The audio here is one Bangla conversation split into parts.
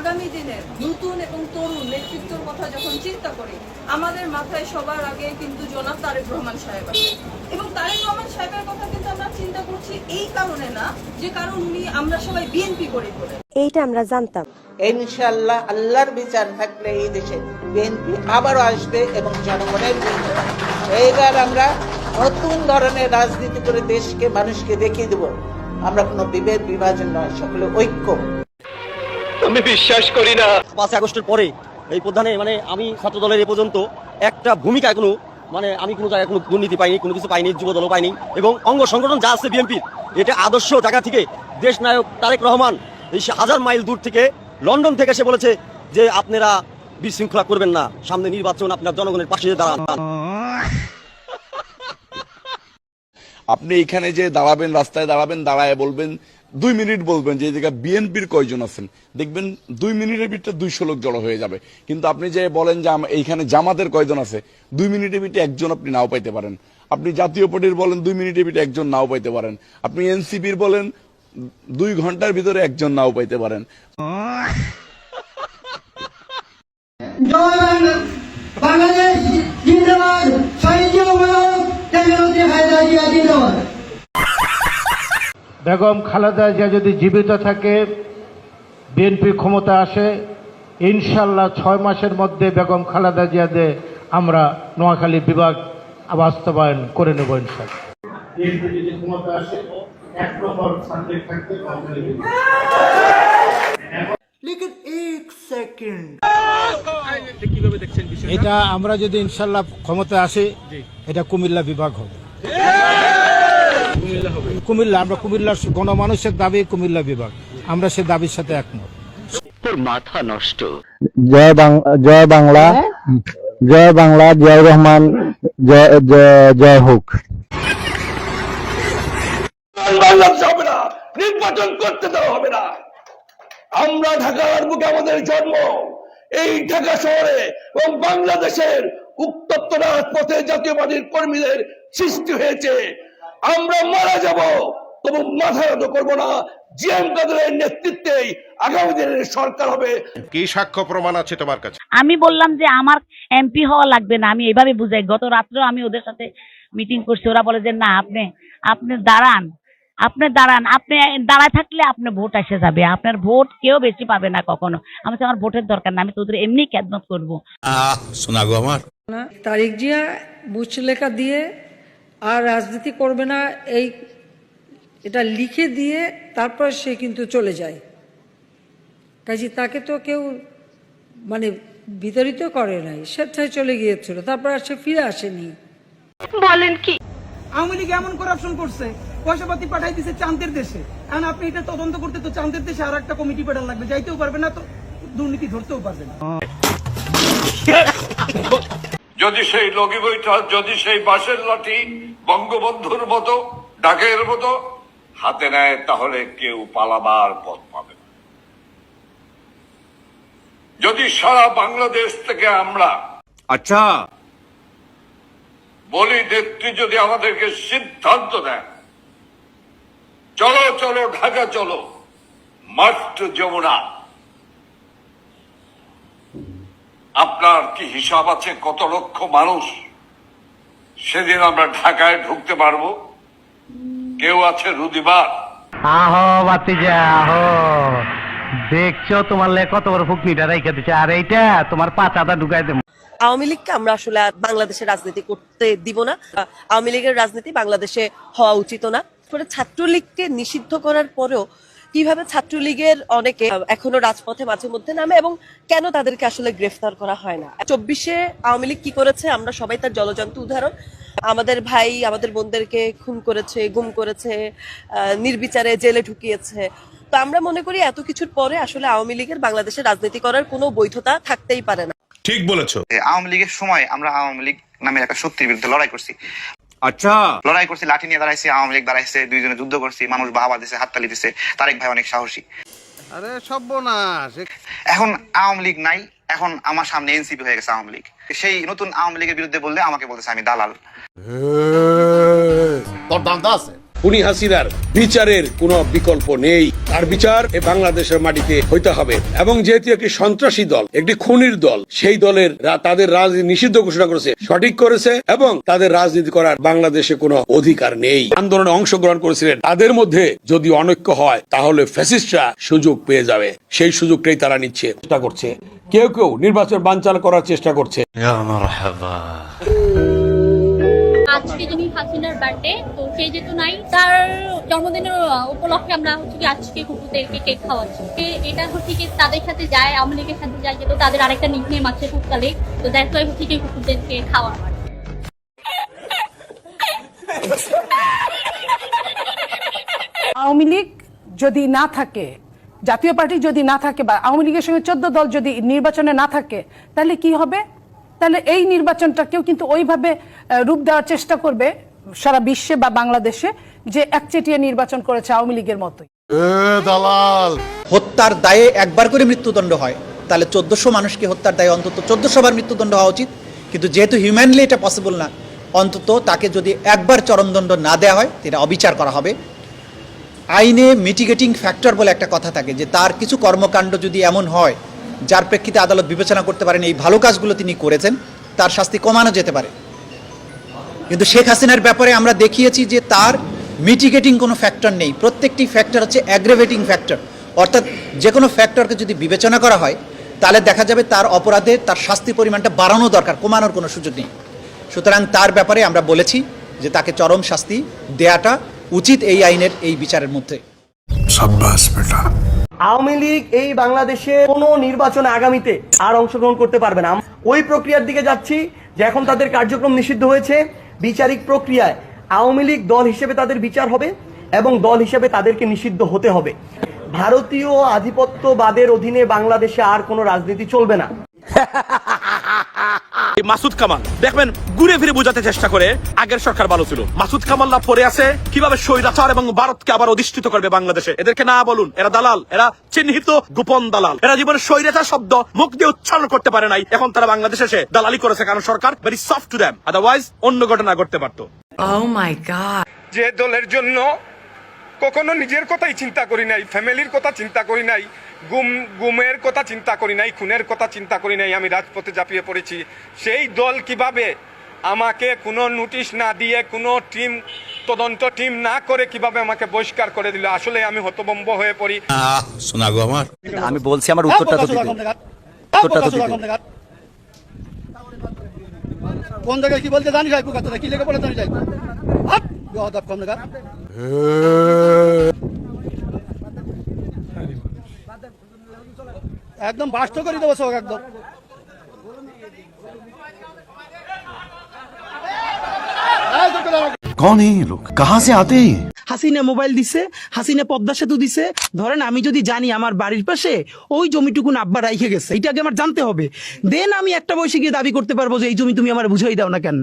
আগামী দিনের নতুন এবং তরুণ নেতৃত্বের কথা যখন চিন্তা করি, আমাদের মাথায় সবার আগে কিন্তু জনাব তারেক রহমান সাহেব আসে। এবং তারেক রহমান সাহেবের কথা কিন্তু আমরা চিন্তা করছি এই কারণে না যে কারণ উনি আমরা সবাই বিএনপি করি বলে, এইটা আমরা জানতাম। ইনশাআল্লাহ আল্লাহর বিচার থাকলে এই দেশে বিএনপি আবারও আসবে এবং জনগণের বিরুদ্ধে। এইবার আমরা নতুন ধরনের রাজনীতি করে দেশকে মানুষকে দেখিয়ে দেব আমরা কোনো বিভেদ বিভাজন নয়, সকলে ঐক্য। আমি বিশ্বাস করি না 5 আগস্টের পরে এই প্রধানে মানে আমি ছাত্র দলের এ পর্যন্ত একটা ভূমিকা কোনো মানে আমি কোনো জায়গায় কোনো দুর্নীতি পাইনি, কোনো কিছু পাইনি, যুব দলও পাইনি। এবং অঙ্গ সংগঠন যা আছে বিএনপির, এটা আদর্শ জায়গা থেকে দেশ নায়ক তারেক রহমান এই 1000 মাইল দূর থেকে লন্ডন থেকে এসে বলেছে যে আপনারা বিশৃঙ্খলা করবেন না, সামনে নির্বাচন, আপনার জনগণের পাশে দাঁড়ান। আপনি এখানে যে দাঁড়াবেন, রাস্তায় দাঁড়াবেন, দাঁড়ায় বলবেন 2 মিনিট বলবেন যে এই জায়গায় বিএনপির কয়জন আছেন, দেখবেন 2 মিনিটের ভিতরে 200 লোক জড়ো হয়ে যাবে। কিন্তু আপনি যে বলেন যে এইখানে জামাতের কয়জন আছে, 2 মিনিটের ভিতরে একজন আপনি নাও পাইতে পারেন। আপনি জাতীয় পার্টির বলেন 2 মিনিটের ভিতরে একজন নাও পাইতে পারেন। আপনি এনসিপির বলেন 2 ঘন্টার ভিতরে একজন নাও পাইতে পারেন। বাংলাদেশ জিন্দাবাদ, শহীদ জিন্দাবাদ। বেগম খালেদা জিয়া যদি জীবিত থাকে, বিএনপি ক্ষমতা আসে, ইনশাল্লাহ 6 মাসের মধ্যে বেগম খালেদা জিয়াকে আমরা নোয়াখালী বিভাগ বাস্তবায়ন করে নেব ইনশাল্লাহ। বিএনপি যদি ক্ষমতা আসে, 1 নম্বর সাবজেক্ট থাকবে নোয়াখালী বিভাগ। লেকিন 1 সেকেন্ড, এটা আমরা যদি ইনশাল্লাহ ক্ষমতা আসে, এটা কুমিল্লা বিভাগ হবে। কুমিল্লা, আমরা কুমিল্লার গণমানুষের দাবি কুমিল্লা বিভাগ, আমরা সে দাবির সাথে একমত। তোর মাথা নষ্ট। জয় বাংলা, জয় বাংলা, জয় রহমান, জয় হোক। বাংলাদেশ হবে না, নির্বাচন করতে দেওয়া হবে না। আমরা ঢাকার বুকে আমাদের জন্ম, এই ঢাকা শহরে এবং বাংলাদেশের উত্তপ্ত রাজপথে জাতীয়বাদী কর্মীদের সৃষ্টি হয়েছে। আমরা মারা যাব তবু মাথা নত করবো না। জিএম কাদেরের নেতৃত্বেই আগামী দিনের সরকার হবে। কি সাক্ষ্য প্রমাণ আছে তোমার কাছে? আমি বললাম যে আমার এমপি হওয়া লাগবে না, আমি এইভাবে বুঝাই। গত রাত্রেও আমি ওদের সাথে মিটিং করছি, ওরা বলে যে না, আপনি দাঁড়ান, আপনি দাঁড়ায় থাকলে আপনার ভোট এসে যাবে, আপনার ভোট কেউ বেশি পাবে না কখনো। আমার ভোটের দরকার না, আমি তোদের এমনি খেদমত করবো। শোনা গো আমার। তারেক জিয়া বুঝ লেখা দিয়ে আর রাজনীতি করবে না, এটা লিখে দিয়ে তারপর সে কিন্তু চলে যায়। কাজে তাকে তো কেউ মানে বিতাড়িত করে নাই, স্বেচ্ছায় চলে গিয়েছিল, তারপর আর সে ফিরে আসেনি। বলেন কি? আওয়ামী লীগ এমন করাপশন করছে, পয়সাপাতি পাঠাই দিছে চাঁদের দেশে। এখন আপনি এটা তদন্ত করতে তো চাঁদের দেশে আর একটা কমিটি পাঠান লাগবে, যাইতেও পারবে না, তো দুর্নীতি ধরতেও পারবে না। যদি সেই লগি বইটা, যদি সেই বাঁশের লাঠি বঙ্গবন্ধুর মতো, ডাকের মতো হাতে নেয়, তাহলে কেউ পালাবার পথ পাবে না। যদি সারা বাংলাদেশ থেকে আমরা আচ্ছা বলি, নেত্রী যদি আমাদেরকে সিদ্ধান্ত দেন, চলো চলো ঢাকা চলো, মাঠ যমুনা, আপনার কি হিসাব আছে কত লক্ষ মানুষ সেদিন আমরা ঢাকায় ঢুকতে পারবো? কেউ আছে রুদিবার? আহো বাতিজা, আহো, দেখছো তোমার লে কত বড় ফুকনিটা রাইখা দিচ্ছে, আর এইটা তোমার পাচাটা ঢুকাই দেব। আওয়ামী লীগকে আমরা আসলে বাংলাদেশের রাজনীতি করতে দিব না। আওয়ামী লীগের রাজনীতি বাংলাদেশে হওয়া উচিত না। ছাত্রলীগকে নিষিদ্ধ করার পরেও কিভাবে ছাত্রলীগের অনেকে এখনো রাজপথে মাঝে মধ্যে নামে এবং কেন তাদেরকে আসলে গ্রেফতার করা হয় না? 24-এ আওয়ামী লীগ কি করেছে আমরা সবাই তার জলজন্ত উদাহরণ। আমাদের ভাই, আমাদের বোনদেরকে খুন করেছে, গুম করেছে, নির্বিচারে জেলে ঢুকিয়েছে। তো আমরা মনে করি এত কিছুর পরে আসলে আওয়ামী লীগের বাংলাদেশে রাজনীতি করার কোনো বৈধতা থাকতেই পারে না। ঠিক বলেছো। আওয়ামী লীগের সময় আমরা আওয়ামী লীগ নামের একটা শক্তির বিরুদ্ধে লড়াই করছি। আচ্ছা, লড়াই করছি, লাঠি নিয়ে দাঁড়াইছি, আওয়ামী লীগ দাঁড়াইছে, দুইজনে যুদ্ধ করছি, মানুষ বাহাবা দিছে, হাততালি দিছে। তারেক ভাই অনেক সাহসী। আরে সর্বনাশ। এখন আওয়ামী লীগ নাই, এখন আমার সামনে এনসিপি হয়ে গেছে আওয়ামী লীগ। সেই নতুন আওয়ামী লীগের বিরুদ্ধে বললে আমাকে বলতেছে আমি দালাল। তোর দাম আছে। খুনি হাসিনার বিচারের কোনো বিকল্প নেই। আর বিচার এ বাংলাদেশের মাটিতে হইতে হবে। এবং যেহেতু একটি সন্ত্রাসী দল, একটি খুনির দল, সেই দলের তাদের রাজনীতি নিষিদ্ধ ঘোষণা করেছে, সঠিক করেছে, এবং তাদের রাজনীতি করার বাংলাদেশে কোনো অধিকার নেই। আন্দোলনে অংশগ্রহণ করেছিলেন, তাদের মধ্যে যদি অনৈক্য হয় তাহলে ফ্যাসিস্টরা সুযোগ পেয়ে যাবে। সেই সুযোগটাই তারা নিচ্ছে, চেষ্টা করছে। কেউ কেউ নির্বাচন বানচাল করার চেষ্টা করছে। আজকে যদি হাসিনার বার্থডে, তো সে যেহেতু নাই, তার জন্মদিনের উপলক্ষে আমরা হচ্ছে কি আজকে কুকুরদেরকে কেক খাওয়াচ্ছি। এটা হচ্ছে কি তাদের সাথে যায়, আওয়ামী লীগের সাথে যায়, যেহেতু তাদের আরেকটা নিকনেম আছে কুকুরকালে, তো দ্যাটস ওয়াই হচ্ছে কি কুকুরদেরকে খাওয়ানো। আওয়ামী লীগ যদি না থাকে, জাতীয় পার্টি যদি না থাকে, বা আওয়ামী লীগের সঙ্গে 14 দল যদি নির্বাচনে না থাকে, তাহলে কি হবে? তাহলে এই নির্বাচনটাকেও কিন্তু ওইভাবে রূপ দেওয়ার চেষ্টা করবে সারা বিশ্বে বা বাংলাদেশে, যে একচেটিয়া নির্বাচন করেছে আওয়ামী লীগের মতোই। হত্যার দায়ে একবার করে মৃত্যুদণ্ড হয়, তাহলে 1400 মানুষকে হত্যার দায়ে অন্তত 1400 বার মৃত্যুদণ্ড হওয়া উচিত। কিন্তু যেহেতু হিউম্যানলি এটা পসিবল না, অন্তত তাকে যদি একবার চরমদণ্ড না দেওয়া হয়, এটা অবিচার করা হবে। আইনে মিটিগেটিং ফ্যাক্টর বলে একটা কথা থাকে, যে তার কিছু কর্মকাণ্ড যদি এমন হয় যার প্রেক্ষিতে আদালত বিবেচনা করতে পারেন এই ভালো কাজগুলো তিনি করেছেন, তার শাস্তি কমানো যেতে পারে। কিন্তু শেখ হাসিনার ব্যাপারে আমরা দেখিয়েছি যে তার মিটিগেটিং কোনো ফ্যাক্টর নেই, প্রত্যেকটি ফ্যাক্টর হচ্ছে অ্যাগ্রেভেটিং ফ্যাক্টর। অর্থাৎ যে কোনো ফ্যাক্টরকে যদি বিবেচনা করা হয়, তাহলে দেখা যাবে তার অপরাধে তার শাস্তির পরিমাণটা বাড়ানো দরকার, কমানোর কোনো সুযোগ নেই। সুতরাং তার ব্যাপারে আমরা বলেছি যে তাকে চরম শাস্তি দেয়াটা উচিত এই আইনের এই বিচারের মধ্যে। আওয়ামী লীগ এই বাংলাদেশে কোনো নির্বাচনে আগামীতে আর অংশগ্রহণ করতে পারবে না। ওই প্রক্রিয়ার দিকে যাচ্ছি যে এখন তাদের কার্যক্রম নিষিদ্ধ হয়েছে, বিচারিক প্রক্রিয়ায় আওয়ামী লীগ দল হিসেবে তাদের বিচার হবে এবং দল হিসেবে তাদেরকে নিষিদ্ধ হতে হবে। ভারতীয় আধিপত্যবাদের অধীনে বাংলাদেশে আর কোনো রাজনীতি চলবে না। মাসুদ কামাল দেখবেন ঘুরে ফিরে বোঝাতে চেষ্টা করে আগের সরকার ভালো ছিল। মাসুদ কামাল্লা পরে আছে কিভাবে স্বৈরাচার এবং ভারতকে আবার অধিষ্ঠিত করবে বাংলাদেশে। এদেরকে না বলুন, এরা দালাল, এরা চিহ্নিত গোপন দালাল। এরা জীবনে স্বৈরাচার শব্দ মুখ দিয়ে উচ্চারণ করতে পারে নাই, এখন তারা বাংলাদেশে এসে দালালি করেছে, কারণ সরকার very soft to them, otherwise অন্য ঘটনা ঘটতে পারতো। Oh my God! যে দলের জন্য কখনো নিজের কথাই চিন্তা করি নাই, ফ্যামিলির কথা চিন্তা করি নাই, গুমের কথা চিন্তা করি নাই, খুনের কথা চিন্তা করি নাই, আমি রাজপথে ঝাঁপিয়ে পড়েছি। সেই দল কিভাবে আমাকে কোনো নোটিশ না দিয়ে, কোনো টিম তদন্ত টিম না করে কিভাবে আমাকে বহিষ্কার করে দিল, আসলে আমি হতভম্ব হয়ে পড়ি। শোনা গো আমার, আমি বলছি আমার উত্তরটা তো দিতে। কোন জায়গায় কি বলতে জানি, যাইবো কথা কি লেগে বলে জানি, যাইবো কম জায়গা একদম বাস্ত করে দেবো সব একদম। कौन है ये लोग, कहाँ से आते हैं? হাসিনা মোবাইল দিছে, হাসিনা পদ্মা সেতু দিছে। ধরেন আমি যদি জানি আমার বাড়ির পাশে ওই জমিটুকুন আব্বা রাইখে গেছে, এটাকে আমার জানতে হবে, দেন আমি একটা বয়সে গিয়ে দাবি করতে পারবো যে এই জমি তুমি আমার বুঝাই দাও না কেন।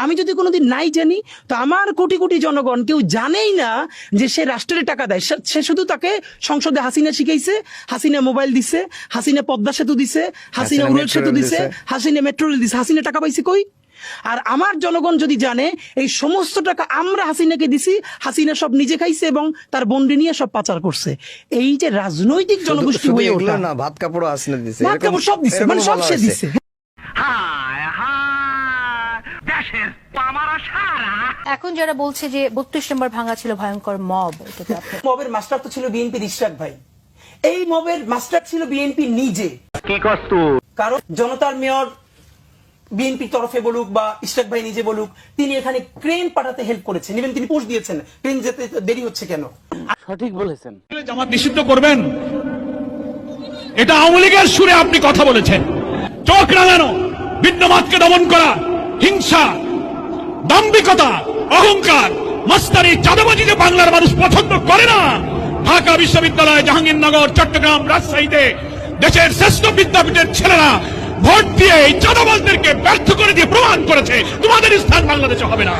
আমি যদি কোনোদিন নাই জানি, তো আমার কোটি কোটি জনগণ কেউ জানেই না যে সে রাষ্ট্রের টাকা দেয়। সে শুধু তাকে সংসদে হাসিনা শিখাইছে, হাসিনা মোবাইল দিছে, হাসিনা পদ্মা সেতু দিছে, হাসিনা উড়াল সেতু দিছে, হাসিনা মেট্রো রেল দিছে। হাসিনা টাকা পাইছে কই? আর আমার জনগণ যদি জানে এই সমস্ত টাকা আমরা হাসিনাকে দিছি, হাসিনা সব নিজে খাইছে এবং তার বন্ডি নিয়ে সব পাচার করছে, এই যে রাজনৈতিক জনগোষ্ঠী হয়ে ওঠা, না ভাত কাপড় হাসিনা দিছে, ভাত কাপড় সব দিছে, মানে সব সে দিছে। এখন যারা বলছে যে 32 নম্বর ভাঙা ছিল ভয়ঙ্কর মব, মবের মাস্টার তো ছিল বিএনপির ইশরাক ভাই, এই মবের মাস্টার ছিল বিএনপি নিজে। কি কষ্ট, কারণ জনতার মেয়র বিএনপির তরফে বলুক বা ইশরাক ভাই নিজে বলুক, তিনি এখানে ক্রেন পাঠাতে হেল্প করেছেন, ইভেন তিনি পোস্ট দিয়েছেন ক্রেন যেতে দেরি হচ্ছে কেন। সঠিক বলেছেন। জামাত নিষিদ্ধ করবেন, এটা আওয়ামী লীগের সুরে আপনি কথা বলেছেন। চোখ রাঙানো, বিদ্যমাতকে দমন করা, হিংসা, দাম্ভিকতা, অহংকার, মাস্তারি, চাঁদাবাজি যে বাংলার মানুষ পছন্দ করে না। ঢাকা বিশ্ববিদ্যালয়, জাহাঙ্গীরনগর, চট্টগ্রাম, রাজশাহীতে দেশের শ্রেষ্ঠ বিদ্যাপীঠের ছেলেরা ভোট দিয়ে এই চাঁদাবাজদেরকে ব্যর্থ করে দিয়ে প্রমাণ করেছে তোমাদের স্থান বাংলাদেশে হবে না।